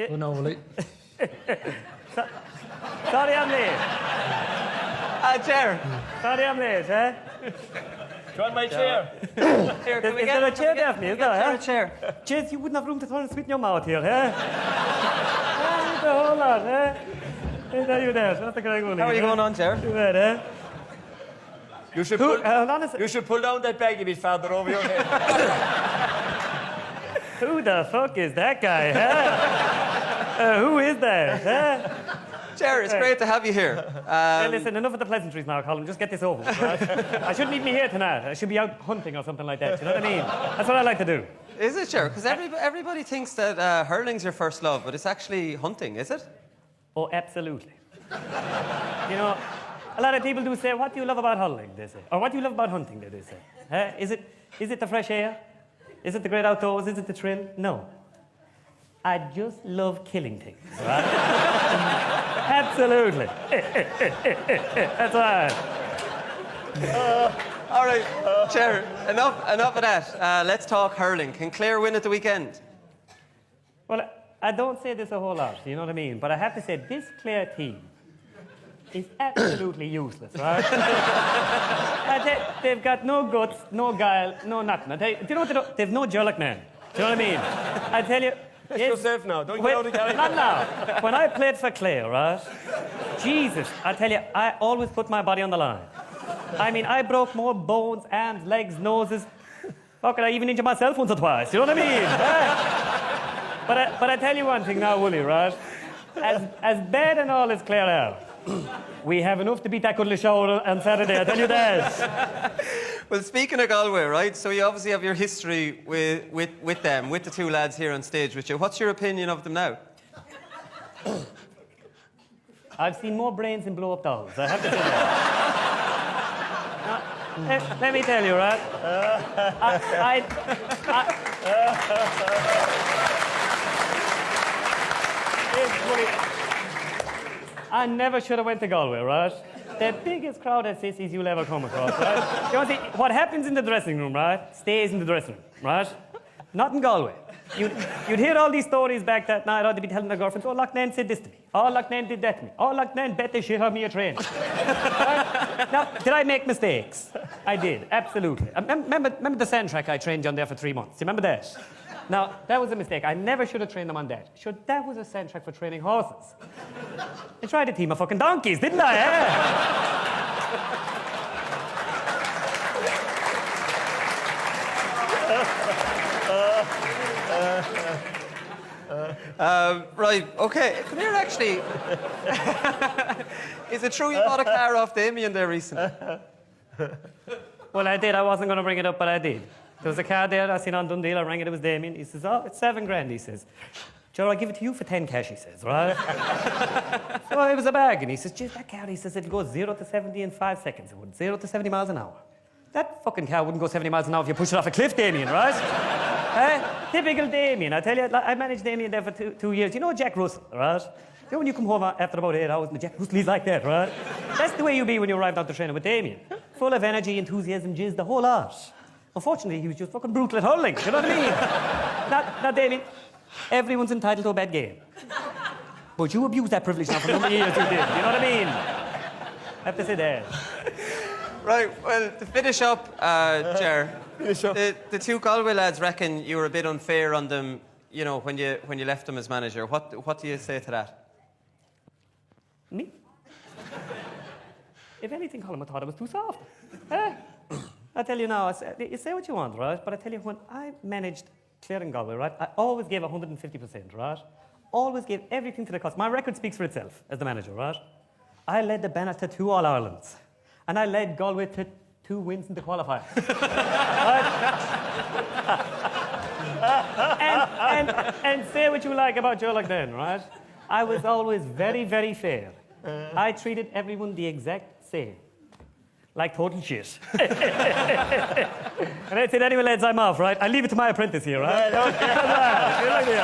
Oh, no, Willie. Sorry I'm late. Ger. Sorry I'm late, eh? Do you want my chair? Here, can we Is get there a chair there for me? Is there, a eh? chair? Jeez, you wouldn't have room to throw a sweet in your mouth here, eh? The whole lot, eh? Hey, there you there. That's the great one. How are you going on, Ger? Too bad, eh? You should Hold on a you should pull down that bag a bit farther over your head. Who the fuck is that guy, huh? Who is that, huh? Ger, it's great to have you here. Hey, listen, enough of the pleasantries now, Colin. Just get this over with, right? I shouldn't even be here tonight. I should be out hunting or something like that. You know what I mean? That's what I like to do. Is it, Ger? Because everybody thinks that hurling's your first love, but it's actually hunting, is it? Oh, absolutely. You know, a lot of people do say, what do you love about hurling, they say. Or what do you love about hunting, they do say. Is it the fresh air? Is it the great outdoors? Is it the thrill? No. I just love killing things, right? Absolutely. That's right. All right, Ger, enough of that. Let's talk hurling. Can Clare win at the weekend? Well, I don't say this a whole lot, you know what I mean? But I have to say, this Clare team is absolutely useless, right? They've got no guts, no guile, no nothing. Do you know what they do? They've no Ger Loughnane. Do you know what I mean? I tell you... That's yourself now. Don't get out of character. Not now. When I played for Clare, right? Jesus, I tell you, I always put my body on the line. I mean, I broke more bones, arms, legs, noses. Fuck it, I even injured myself once or twice. You know what I mean? But I tell you one thing now, Willie, right? As bad and all as Clare are, we have enough to beat that good show on Saturday, I tell you that. Well, speaking of Galway, right, so you obviously have your history with them, with the two lads here on stage with you. What's your opinion of them now? I've seen more brains in blow-up dolls, I have to say that. Let me tell you, right? I never should have went to Galway, right? The biggest crowd of sissies you'll ever come across, right? You know, see, what happens in the dressing room, right, stays in the dressing room, right? Not in Galway. You'd hear all these stories back that night, or they'd be telling their girlfriends, oh, Loughnane said this to me. Oh, Loughnane did that to me. Oh, Loughnane bet the shit on me a train. Right? Now, did I make mistakes? I did, absolutely. Remember the sand track I trained you on there for 3 months? Do you remember that? Now, that was a mistake. I never should have trained them on that. That was a sand track for training horses. I tried a team of fucking donkeys, didn't I, Right, okay. Come here, actually. Is it true you bought a car off Damien there recently? Well, I did. I wasn't going to bring it up, but I did. There was a car there I seen on Dundee. I rang it. It was Damien. He says, oh, it's $7,000, he says. Joe, I'll give it to you for 10 cash, he says, right? So it was a bargain. He says, geez, that car, he says, it'll go 0 to 70 in 5 seconds. It would 0 to 70 miles an hour. That fucking car wouldn't go 70 miles an hour if you push it off a cliff, Damien, right? Typical Damien. I tell you, I managed Damien there for two years. You know Jack Russell, right? You know when you come home after about 8 hours and Jack Russell, he's like that, right? That's the way you be when you arrive down to training with Damien. Full of energy, enthusiasm, jizz, the whole lot. Unfortunately, he was just fucking brutal at hurling. You know what I mean? Now, Damien, everyone's entitled to a bad game. But you abused that privilege now for a number of years, you did. You know what I mean? I have to say that. Right, well, to finish up, Ger, the two Galway lads reckon you were a bit unfair on them, you know, when you left them as manager. What do you say to that? Me? If anything, Colin, I thought I was too soft. I tell you now, you say what you want, right? But I tell you, when I managed Clare and Galway, right, I always gave 150%, right? Always gave everything to the cost. My record speaks for itself as the manager, right? I led the Banner to 2 All-Irelands. And I led Galway to 2 wins in the qualifiers. Right? and say what you like about Ger Loughnane, right? I was always very, very fair. I treated everyone the exact same. Like total shit. And I said, anyway, lads, I'm off, right? I leave it to my apprentice here, right? Good idea,